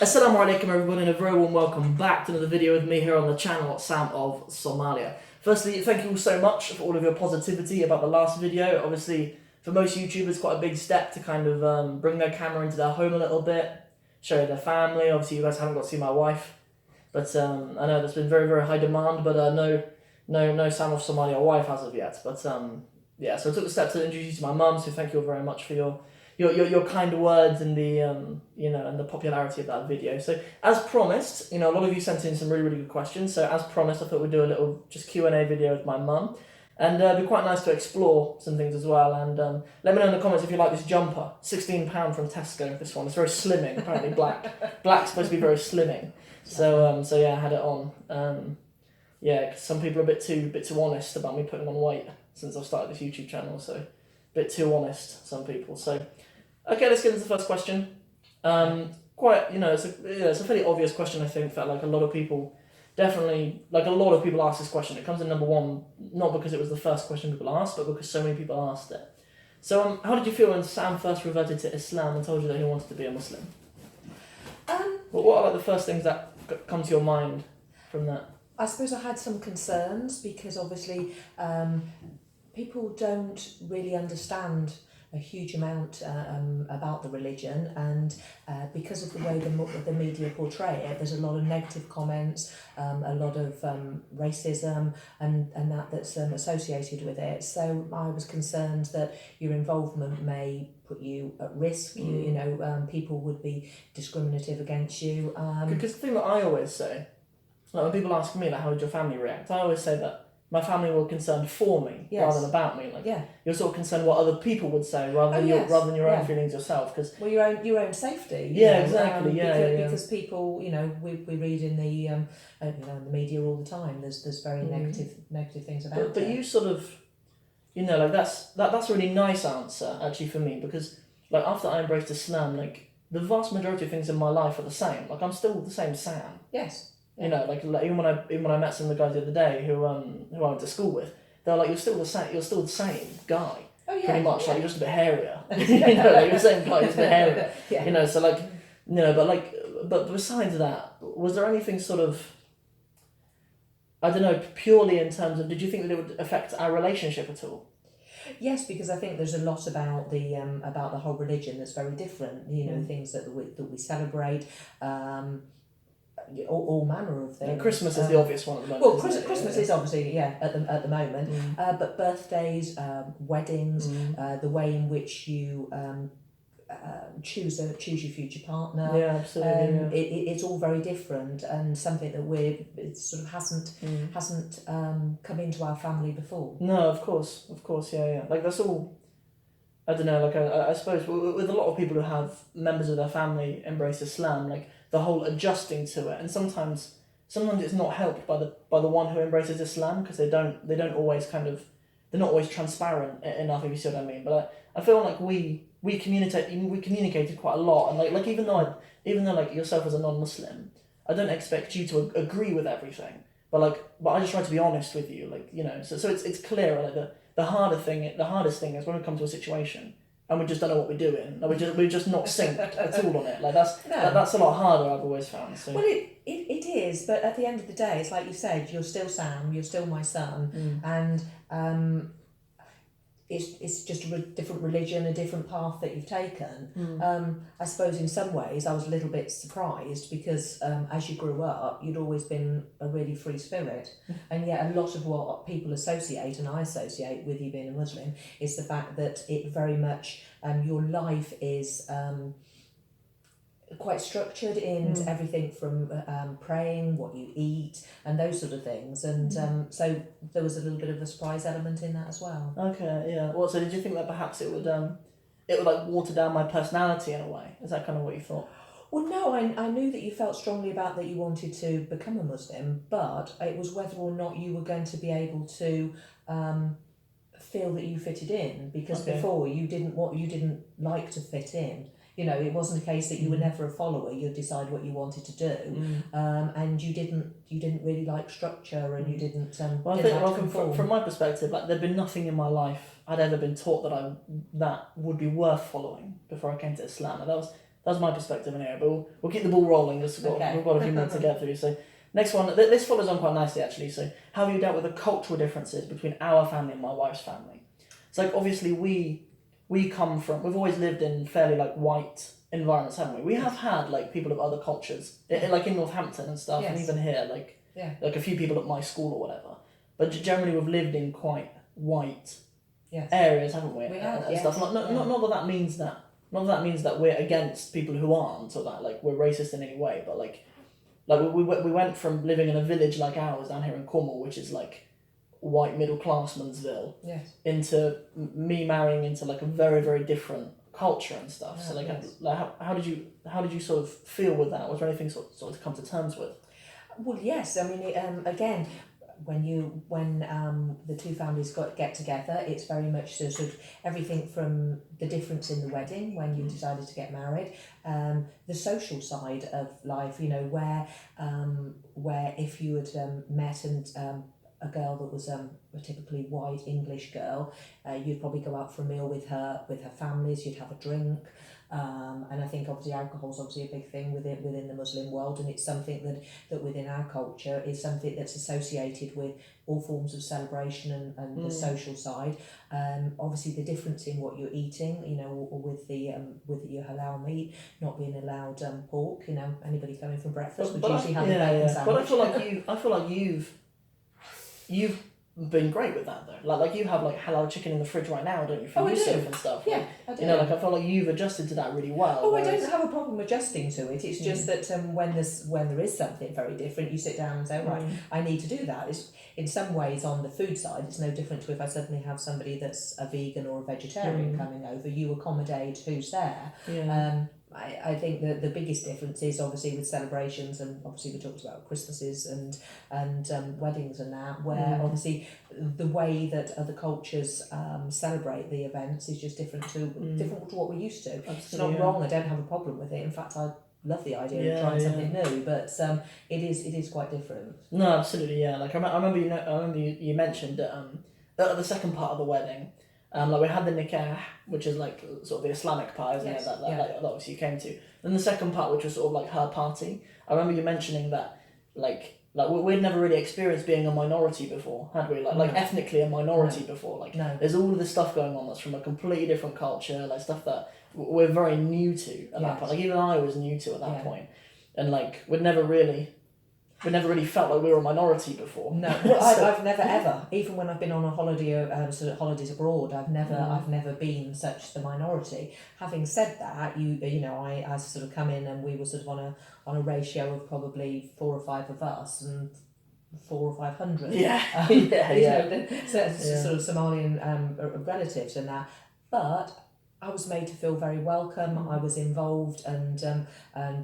Assalamu alaikum everyone, and a very warm welcome back to another video with me here on the channel, Sam of Somalia. Firstly, thank you all so much for all of your positivity about the last video. Obviously, for most YouTubers, quite a big step to kind of bring their camera into their home a little bit, show their family. Obviously, you guys haven't got to see my wife, but I know there's been very, very high demand, but no Sam of Somalia wife as of yet. But yeah, so I took the step to introduce you to my mum, so thank you all very much for your kind words and the and the popularity of that video. So as promised, a lot of you sent in some really, really good questions. So as promised, I thought we'd do a little just Q&A video with my mum, and it'd be quite nice to explore some things as well. And let me know in the comments if you like this jumper. £16 from Tesco. This one, it's very slimming. Apparently black's supposed to be very slimming. So yeah, I had it on. Yeah, because some people are a bit too honest about me putting on weight since I've started this YouTube channel. So a bit too honest, some people. So. Okay, let's get into the first question. It's a fairly obvious question, I think, that like a lot of people ask this question. It comes in number one, not because it was the first question people asked, but because so many people asked it. So, how did you feel when Sam first reverted to Islam and told you that he wanted to be a Muslim? What are like the first things that come to your mind from that? I suppose I had some concerns because obviously people don't really understand a huge amount about the religion, and because of the way the media portray it, there's a lot of negative comments, a lot of racism and that's associated with it. So I was concerned that your involvement may put you at risk. People would be discriminative against you. Because the thing that I always say, like when people ask me like, how did your family react, I always say that my family were concerned for me rather than about me. Like you're sort of concerned what other people would say rather than your own feelings yourself. Because your own safety. Exactly. Because people, we read in the in the media all the time. There's very negative things about it. But you sort of, that's a really nice answer actually for me, because like after I embraced Islam, like the vast majority of things in my life are the same. Like I'm still the same Sam. Yes. Like even when I met some of the guys the other day who I went to school with, they were like, you're still the same guy. Oh yeah. Pretty much, like you're just a bit hairier. Like you're the same guy, just a bit hairier. So like, but besides that, was there anything sort of, I don't know, purely in terms of, did you think that it would affect our relationship at all? Yes, because I think there's a lot about the whole religion that's very different. Things that we celebrate. All manner of things. And Christmas is the obvious one at the moment. Well, Christmas is obviously at the moment, but birthdays, weddings, the way in which you choose your future partner. Yeah, absolutely. It's all very different, and something that it sort of hasn't come into our family before. No, of course, yeah. Like that's all. I don't know. Like I suppose with a lot of people who have members of their family embrace Islam, like the whole adjusting to it, and sometimes it's not helped by the one who embraces Islam, because they don't always they're not always transparent enough, if you see what I mean. But I feel like we communicated quite a lot, and like even though like yourself as a non-Muslim, I don't expect you to agree with everything, but I just try to be honest with you, so it's clear. Like the hardest thing is when we come to a situation and we just don't know what we're doing. Like we're just not synced at all on it. Like that's a lot harder, I've always found. So. Well, it is, but at the end of the day, it's like you said, you're still Sam, you're still my son, and it's just a different religion, a different path that you've taken. I suppose in some ways I was a little bit surprised because as you grew up, you'd always been a really free spirit, and yet a lot of what people associate, and I associate with you being a Muslim, is the fact that it very much, your life is quite structured in everything from praying, what you eat, and those sort of things, and so there was a little bit of a surprise element in that as well. Okay, yeah. Well, so did you think that perhaps it would like water down my personality in a way? Is that kind of what you thought? Well, no, I knew that you felt strongly about that you wanted to become a Muslim, but it was whether or not you were going to be able to feel that you fitted in, because before you didn't like to fit in. It wasn't a case that you were never a follower. You'd decide what you wanted to do, and you didn't really like structure, and you didn't. Well, I think from my perspective, like there'd been nothing in my life I'd ever been taught that would be worth following before I came to Islam. And that's my perspective anyway. But we'll keep the ball rolling. We've got a few more to get through. So next one, this follows on quite nicely actually. So how have you dealt with the cultural differences between our family and my wife's family? It's like obviously we've always lived in fairly like white environments, haven't we? We have had like people of other cultures, like in Northampton and stuff, and even here, like a few people at my school or whatever. But generally, we've lived in quite white areas, haven't we? We have, and stuff. Not that means that we're against people who aren't, or that like we're racist in any way. But like we went from living in a village like ours down here in Cornwall, which is like white middle classmansville, into me marrying into like a very, very different culture and stuff. So like, how did you sort of feel with that? Was there anything sort of to come to terms with? Well, yes. I mean, again, when the two families get together, it's very much sort of everything from the difference in the wedding when you decided to get married, the social side of life. You know, where if you had met and a girl that was a typically white English girl, you'd probably go out for a meal with her families. You'd have a drink. And I think obviously alcohol's obviously a big thing within the Muslim world, and it's something that within our culture is something that's associated with all forms of celebration and the social side. Obviously the difference in what you're eating, you know, with your halal meat, not being allowed pork. You know, anybody coming from breakfast would usually have a bacon sandwich. But I feel like you've been great with that though. Like you have like halal chicken in the fridge right now, don't you? For Yusuf and stuff. Yeah, like, I do. You know, like I feel like you've adjusted to that really well. Oh, I don't have a problem adjusting to it. It's just that when there is something very different, you sit down and say, right, I need to do that. It's in some ways on the food side, it's no different to if I suddenly have somebody that's a vegan or a vegetarian coming over. You accommodate who's there. Yeah. I think that the biggest difference is obviously with celebrations, and obviously we talked about Christmases and weddings and that, where obviously the way that other cultures celebrate the events is just different to what we're used to. Absolutely, it's not wrong. I don't have a problem with it. In fact, I love the idea of trying something new, but it is quite different. No, absolutely, yeah. Like I remember you mentioned at the second part of the wedding. Like we had the nikah, which is like sort of the Islamic part, isn't it? That obviously you came to. Then the second part, which was sort of like her party. I remember you mentioning that, like we'd never really experienced being a minority before, had we? Like ethnically a minority before. Like there's all of this stuff going on that's from a completely different culture, like stuff that we're very new to at that point. Like even I was new to at that point, and like we'd never really felt like we were a minority before. No, I've never ever, even when I've been on a holiday, sort of holidays abroad, I've never been such the minority. Having said that, you know, I sort of come in and we were sort of on a ratio of probably 4 or 5 of us and 400 or 500. Sort of Somalian relatives and that, but I was made to feel very welcome. I was involved and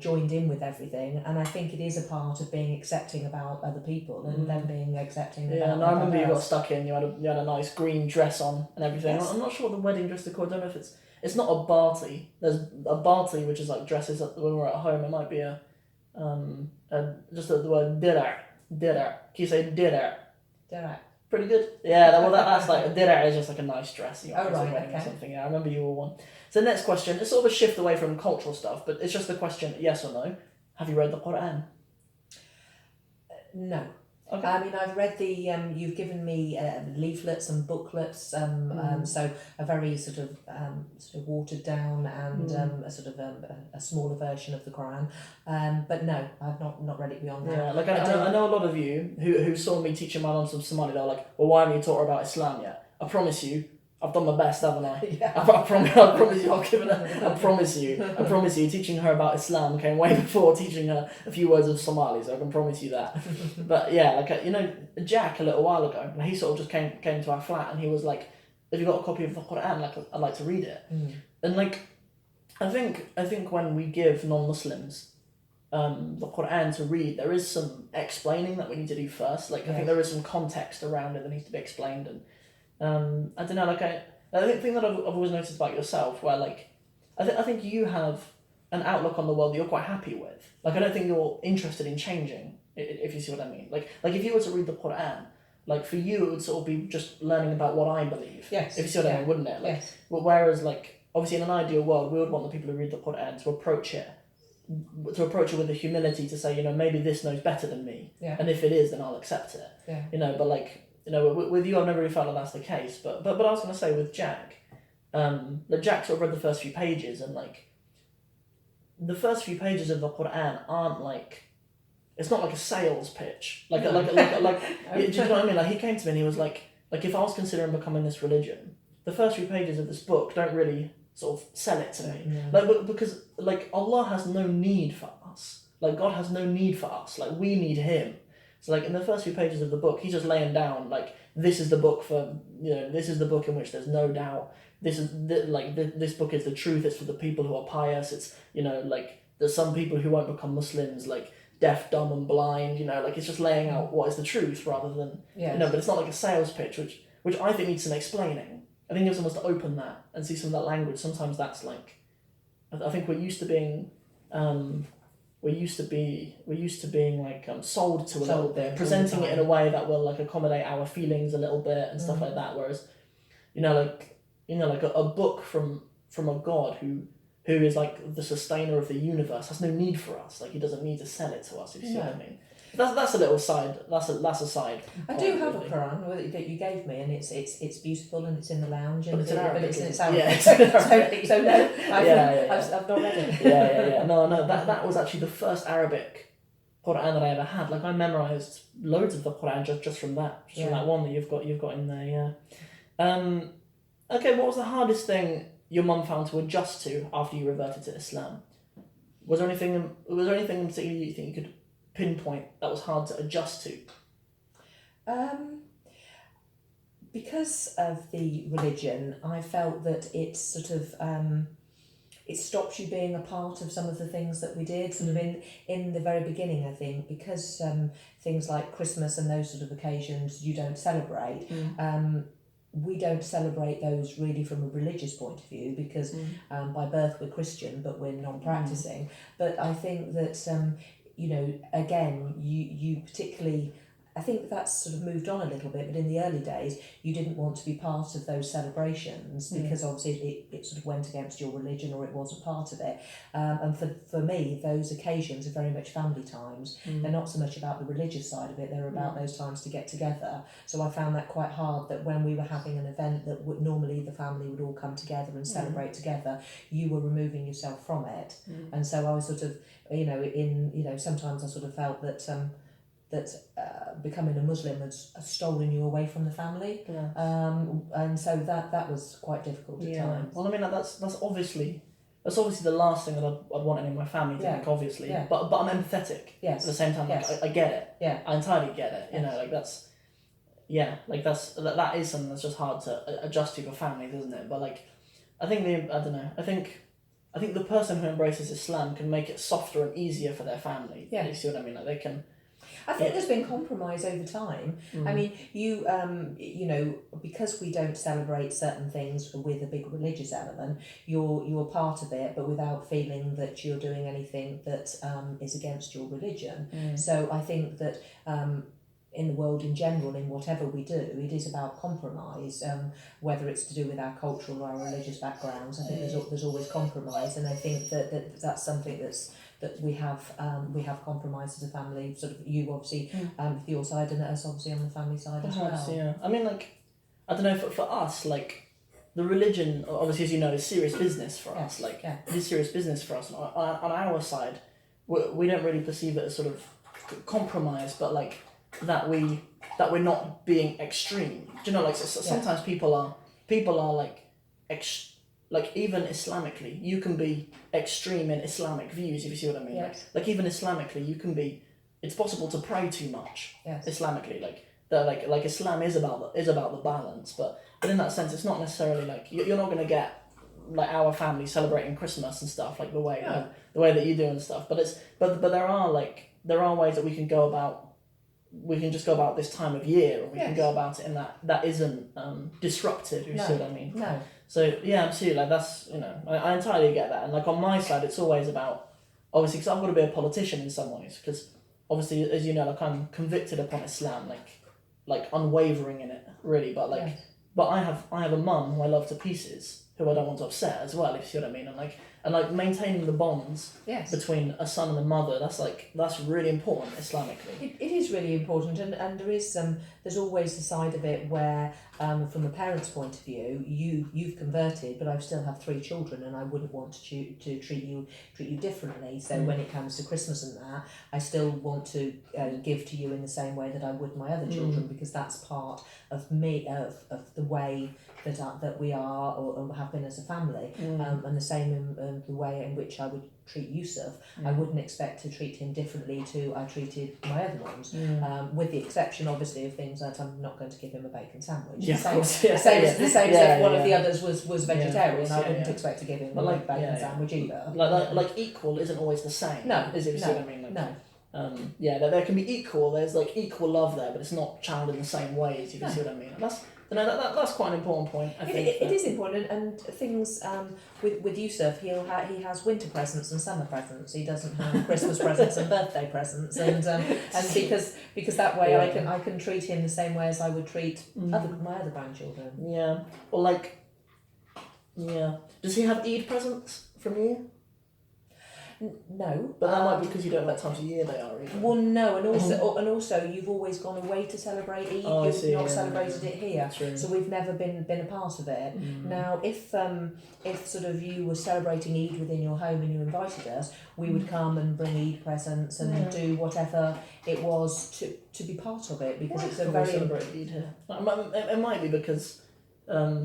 joined in with everything, and I think it is a part of being accepting about other people and them being accepting. Yeah, and I remember you got stuck in. You had a nice green dress on and everything. Yes. I'm not sure what the wedding dress is called. I don't know if it's not a barti. There's a barti which is like dresses when we're at home. It might be just the word dirar. Can you say dirar? Dirar. Pretty good. Yeah, that's like a dirar is just like a nice dress. You know, okay. Or something. Yeah, I remember you wore one. So next question, it's sort of a shift away from cultural stuff, but it's just the question, yes or no. Have you read the Quran? No. Okay. I mean, I've read you've given me leaflets and booklets, so a very sort of watered down and a smaller version of the Quran. But no, I've not read it beyond that. Yeah, like I know a lot of you who saw me teaching my mum some Somali, they're like, well, why haven't you taught her about Islam yet? I promise you, I've done my best, haven't I? Yeah. I promise you, I promise you, teaching her about Islam came way before teaching her a few words of Somali, so I can promise you that. But yeah, like, you know, Jack a little while ago, he sort of just came to our flat and he was like, have you got a copy of the Quran? Like, I'd like to read it. And like, I think when we give non-Muslims the Quran to read, there is some explaining that we need to do first. Like, I think there is some context around it that needs to be explained, and I don't know, like I think that I've always noticed about yourself, where like I think you have an outlook on the world that you're quite happy with. Like I don't think you're interested in changing, if you see what I mean. Like if you were to read the Quran, like for you it would sort of be just learning about what I believe. Yes. If you see what I mean, wouldn't it? Like, yes. Whereas like obviously in an ideal world, we would want the people who read the Quran to approach it with the humility to say, you know, maybe this knows better than me, and if it is, then I'll accept it. You know, but like, you know, with you, I've never really felt like that's the case. But I was going to say with Jack, that Jack sort of read the first few pages, and like, the first few pages of the Quran aren't like, it's not like a sales pitch. Do you know what I mean? Like, he came to me and he was like if I was considering becoming this religion, the first few pages of this book don't really sort of sell it to me. Because like Allah has no need for us. Like, God has no need for us. Like, we need Him. So like in the first few pages of the book, he's just laying down like, this is the book for, you know, this is the book in which there's no doubt. This is this book is the truth. It's for the people who are pious. It's, you know, like, there's some people who won't become Muslims, like deaf, dumb, and blind. You know, like, it's just laying out what is the truth rather than you know. But it's not like a sales pitch, which I think needs some explaining. I think if someone was to open that and see some of that language, sometimes that's like, I think we're used to being. We're used to being like sold to a little bit, presenting it in a way that will like accommodate our feelings a little bit and stuff like that. Whereas, like a book from a God who is like the sustainer of the universe has no need for us. Like, he doesn't need to sell it to us. If you see what I mean. That's a little side. That's a side. I do have a Quran that you gave me, and it's beautiful, and it's in the lounge, and but it's in Arabic. It's Arabic. Yeah. so no, I've not read it. Yeah. No. That was actually the first Arabic Quran that I ever had. Like, I memorized loads of the Quran just from that, from that one that you've got in there. Yeah. Okay. What was the hardest thing your mum found to adjust to after you reverted to Islam? Was there anything in particular you think you could pinpoint that was hard to adjust to? Because of the religion, I felt that it's sort of it stops you being a part of some of the things that we did sort of in the very beginning. I think because things like Christmas and those sort of occasions you don't celebrate. We don't celebrate those really from a religious point of view because by birth we're Christian, but we're non-practicing. But I think that you know, again, you particularly, I think that's sort of moved on a little bit, but in the early days, you didn't want to be part of those celebrations because obviously it sort of went against your religion or it wasn't part of it. And for me, those occasions are very much family times. They're not so much about the religious side of it, they're about those times to get together. So I found that quite hard, that when we were having an event that would normally the family would all come together and celebrate together, you were removing yourself from it. And so I was sort of, sometimes I sort of felt that becoming a Muslim has stolen you away from the family, and so that was quite difficult at times. Well, I mean, that's obviously the last thing that I'd want any of my family to think, obviously. But I'm empathetic. At the same time, like, I get it. I entirely get it. You know, like that's that is something that's just hard to adjust to for families, isn't it? But like, I think the person who embraces Islam can make it softer and easier for their family. You see what I mean? Like, they can. I think there's been compromise over time. I mean, you know, because we don't celebrate certain things with a big religious element, you're part of it, but without feeling that you're doing anything that is against your religion. So I think that in the world in general, in whatever we do, it is about compromise, whether it's to do with our cultural or our religious backgrounds. I think there's always compromise, and I think that's something that we have compromised as a family. Sort of you obviously with your side, and us obviously on the family side as well. Yeah, I mean, like, I don't know, for us, like, the religion, obviously, as you know, is serious business for us. Like, it is serious business for us. On our side, we don't really perceive it as sort of compromise, but like that we're not being extreme. Do you know, like, sometimes people are like like, even Islamically, you can be extreme in Islamic views, if you see what I mean. Like even Islamically, you can be. It's possible to pray too much. Islamically, like Islam is about the balance, but in that sense, it's not necessarily like you're not going to get like our family celebrating Christmas and stuff like the way that you do and stuff. But there are ways that we can go about. We can just go about this time of year, and we can go about it in that isn't disruptive. You see what I mean? No. So yeah, absolutely. Like that's, you know, I entirely get that. And like on my side, it's always about, obviously, because I've got to be a politician in some ways. Because obviously, as you know, like I'm convicted upon Islam, like unwavering in it, really. But like, but I have a mum who I love to pieces, who I don't want to upset as well, if you see what I mean. And like maintaining the bonds Yes. between a son and a mother, that's really important Islamically. It is really important, and there is there's always the side of it where from a parent's point of view, you've converted, but I still have 3 children, and I wouldn't want to treat you differently. So when it comes to Christmas and that, I still want to give to you in the same way that I would my other children, because that's part of me, of the way that we are or have been as a family, and the same in the way in which I would treat Yusuf. I wouldn't expect to treat him differently to I treated my other ones, with the exception obviously of things like I'm not going to give him a bacon sandwich. Yeah, the same as if one of the others was vegetarian. I wouldn't expect to give him a bacon sandwich either. Like equal isn't always the same. No, is it? You see what I mean? Like, no. There can be equal. There's like equal love there, but it's not channeled in the same ways. You can see what I mean. And that's quite an important point. I think it is important, and things with Yusuf, he has winter presents and summer presents. He doesn't have Christmas presents and birthday presents, and because that way I can treat him the same way as I would treat my other grandchildren. Yeah, or does he have Eid presents from you? No, but that might be because you don't know what times of year they are either. Well, no, and also you've always gone away to celebrate Eid. You've not celebrated it here, so we've never been a part of it. Now, if sort of you were celebrating Eid within your home and you invited us, we would come and bring Eid presents and do whatever it was to be part of it, because it's a very celebrate Eid here. It might be because.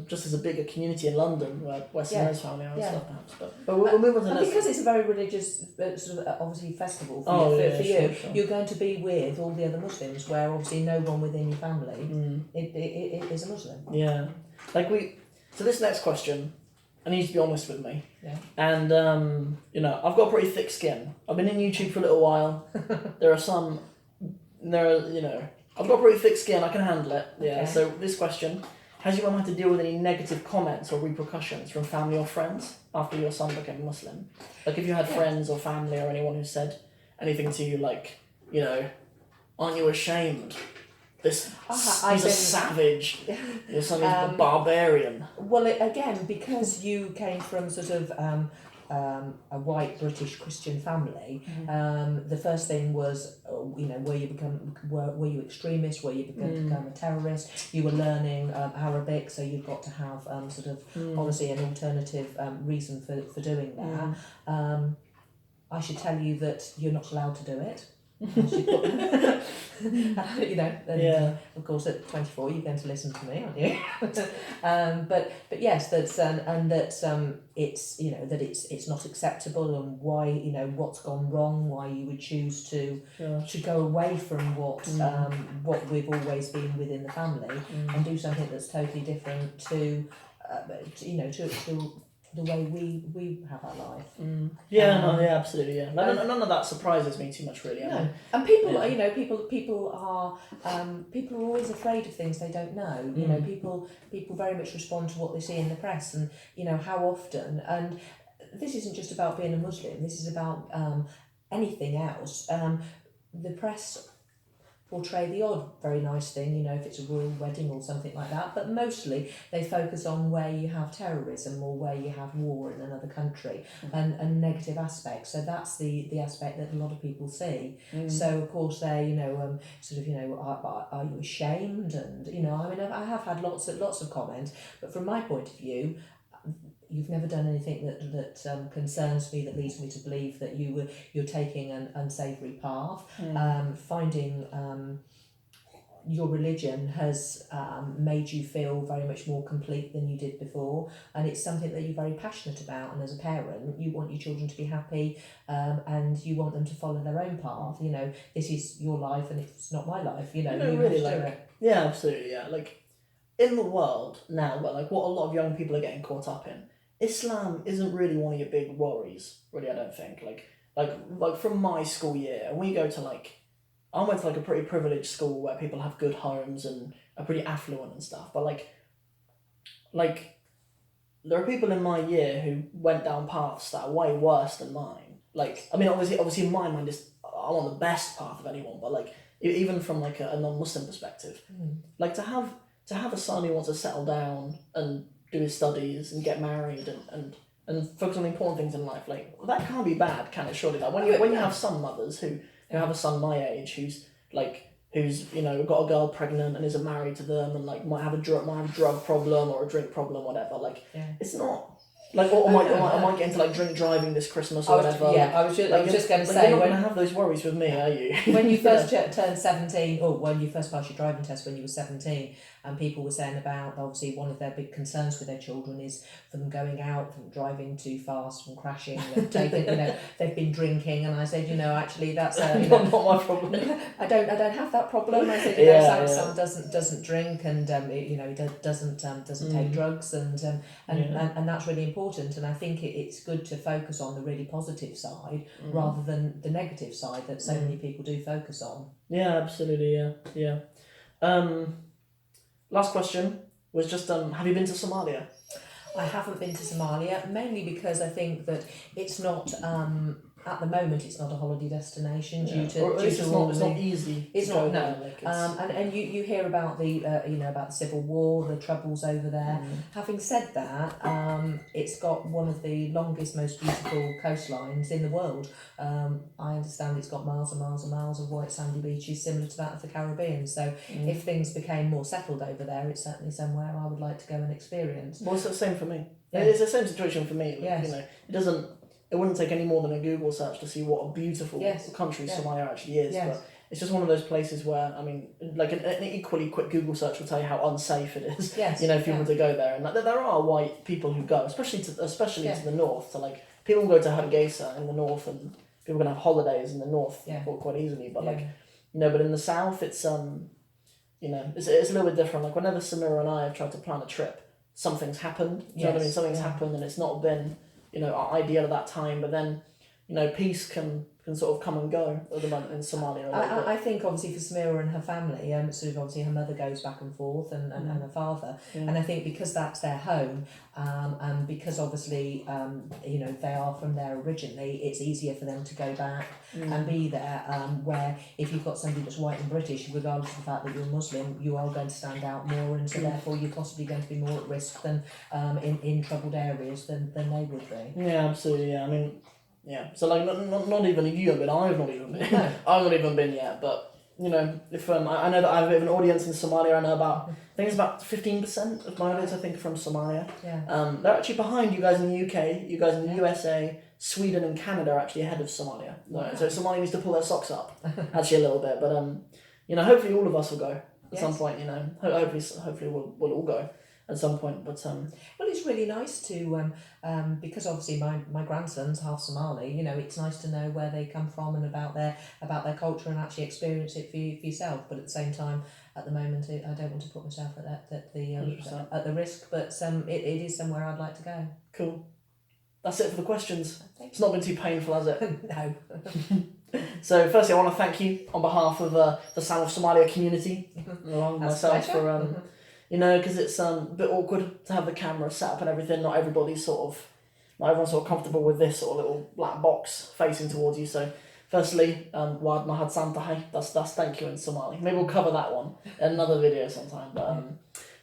Just as a bigger community in London where Samira's family are and stuff perhaps. But we'll move on to the next. Because it's a very religious sort of obviously festival for you, sure. You're going to be with all the other Muslims, where obviously no one within your family it is a Muslim. Yeah. So this next question, I need you to be honest with me. Yeah. And I've got pretty thick skin. I've been in YouTube for a little while. I've got pretty thick skin, I can handle it. Yeah. Okay. So this question: has your mum had to deal with any negative comments or repercussions from family or friends after your son became Muslim? Like, if you had friends or family or anyone who said anything to you like, aren't you ashamed? He's a savage. Your son is a barbarian. Well, again, because you came from sort of a white British Christian family, the first thing was, were you extremist? Were you going to become a terrorist? You were learning Arabic, so you've got to have obviously an alternative reason for doing that. I should tell you that you're not allowed to do it. Of course at 24 you're going to listen to me, aren't you? but yes, that's and that it's that it's not acceptable, and why what's gone wrong, why you would choose to go away from what we've always been within the family and do something that's totally different to the way we have our life. Absolutely, yeah. None of that surprises me too much, really. No, and people are always afraid of things they don't know. People very much respond to what they see in the press, and how often. And this isn't just about being a Muslim. This is about anything else. The press portray the odd very nice thing, if it's a royal wedding or something like that, but mostly they focus on where you have terrorism or where you have war in another country and negative aspects. So that's the aspect that a lot of people see. So of course they are you ashamed? And I have had lots of comments, but from my point of view, you've never done anything that concerns me, that leads me to believe that you're taking an unsavoury path. Finding your religion has made you feel very much more complete than you did before, and it's something that you're very passionate about. And as a parent, you want your children to be happy, and you want them to follow their own path. This is your life, and it's not my life. You really have to do it. Yeah, absolutely. Yeah, in the world now, but what a lot of young people are getting caught up in. Islam isn't really one of your big worries, really, I don't think. Like from my school year, and we go to I went to a pretty privileged school where people have good homes and are pretty affluent and stuff, but there are people in my year who went down paths that are way worse than mine. Obviously in my mind I'm on the best path of anyone, but even from a non-Muslim perspective, to have a son who wants to settle down and do his studies and get married and focus on the important things in life. Like, that can't be bad, can it? Surely, like when you have some mothers who have a son my age who's you know, got a girl pregnant and isn't married to them and like might have a drug problem or a drink problem, whatever. Like, it's not. Like, or might get into like drink driving this Christmas or whatever. I was just going to say, you're not going to have those worries with me, are you? When you first turned 17, or when you first passed your driving test when you were 17, and people were saying about, obviously, one of their big concerns with their children is for them going out, from driving too fast, from crashing, and taking, you know, they've been drinking, and I said, you know, actually that's not my problem. I don't have that problem. I said, Sam doesn't drink, and you know, he doesn't take drugs, and that's really important. And I think it's good to focus on the really positive side rather than the negative side that so many people do focus on. Yeah, absolutely. Yeah. Last question was just, have you been to Somalia? I haven't been to Somalia, mainly because I think that it's not, at the moment, it's not a holiday destination It's not easy. It's not, no. And you hear about the, you know, about the civil war, the troubles over there. Having said that, it's got one of the longest, most beautiful coastlines in the world. I understand it's got miles and miles and miles of white sandy beaches, similar to that of the Caribbean. So if things became more settled over there, it's certainly somewhere I would like to go and experience. Well, it's the same for me. Yeah. It's the same situation for me. Yes. You know, it wouldn't take any more than a Google search to see what a beautiful country Somalia actually is. Yes. But it's just one of those places where, I mean, like an equally quick Google search will tell you how unsafe it is. Yes. You know, if you were to go there, and like, there are white people who go, especially to the north. So like people go to Hargeisa in the north, and people can have holidays in the north quite easily. But like, you know, but in the south, it's you know, it's a little bit different. Like whenever Samira and I have tried to plan a trip, something's happened. You know what I mean? Something's happened, and it's not been, you know, ideal at that time. But then, you know, peace can sort of come and go at the moment in Somalia. I think obviously for Samira and her family, sort of obviously her mother goes back and forth and her father, and I think because that's their home, and because obviously you know, they are from there originally, it's easier for them to go back and be there. Where if you've got somebody that's white and British, regardless of the fact that you're Muslim, you are going to stand out more, and so therefore you're possibly going to be more at risk than in troubled areas than they would be. Yeah, absolutely. Yeah, I mean. Yeah, so like not even you have been. I've not even been. I've not even been yet. But you know, if I know that I have a bit of an audience in Somalia. I know about, I think it's about 15% of my audience, I think, from Somalia. Yeah. They're actually behind you guys in the UK. You guys in the USA, Sweden, and Canada are actually ahead of Somalia. Wow. So Somalia needs to pull their socks up, actually a little bit. But you know, hopefully all of us will go at some point. You know, hopefully we'll all go at some point. But well, it's really nice to because obviously my grandson's half Somali. You know, it's nice to know where they come from and about their culture and actually experience it for yourself. But at the same time, at the moment, I don't want to put myself at the risk. But it is somewhere I'd like to go. Cool. That's it for the questions. It's not been too painful, has it? No. So firstly, I want to thank you on behalf of the Sound of Somalia community, along myself for you know, because it's a bit awkward to have the camera set up and everything. Not everyone's sort of comfortable with this sort of little black box facing towards you. So firstly, Wad Mahad Santahay, that's thank you in Somali. Maybe we'll cover that one in another video sometime. But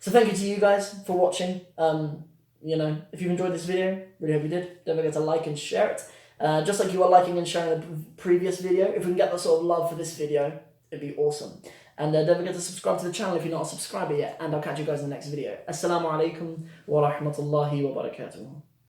so thank you to you guys for watching. You know, if you've enjoyed this video, really hope you did. Don't forget to like and share it. Just like you were liking and sharing the previous video. If we can get that sort of love for this video, it'd be awesome. And don't forget to subscribe to the channel if you're not a subscriber yet. And I'll catch you guys in the next video. Assalamu alaikum wa rahmatullahi wa barakatuh.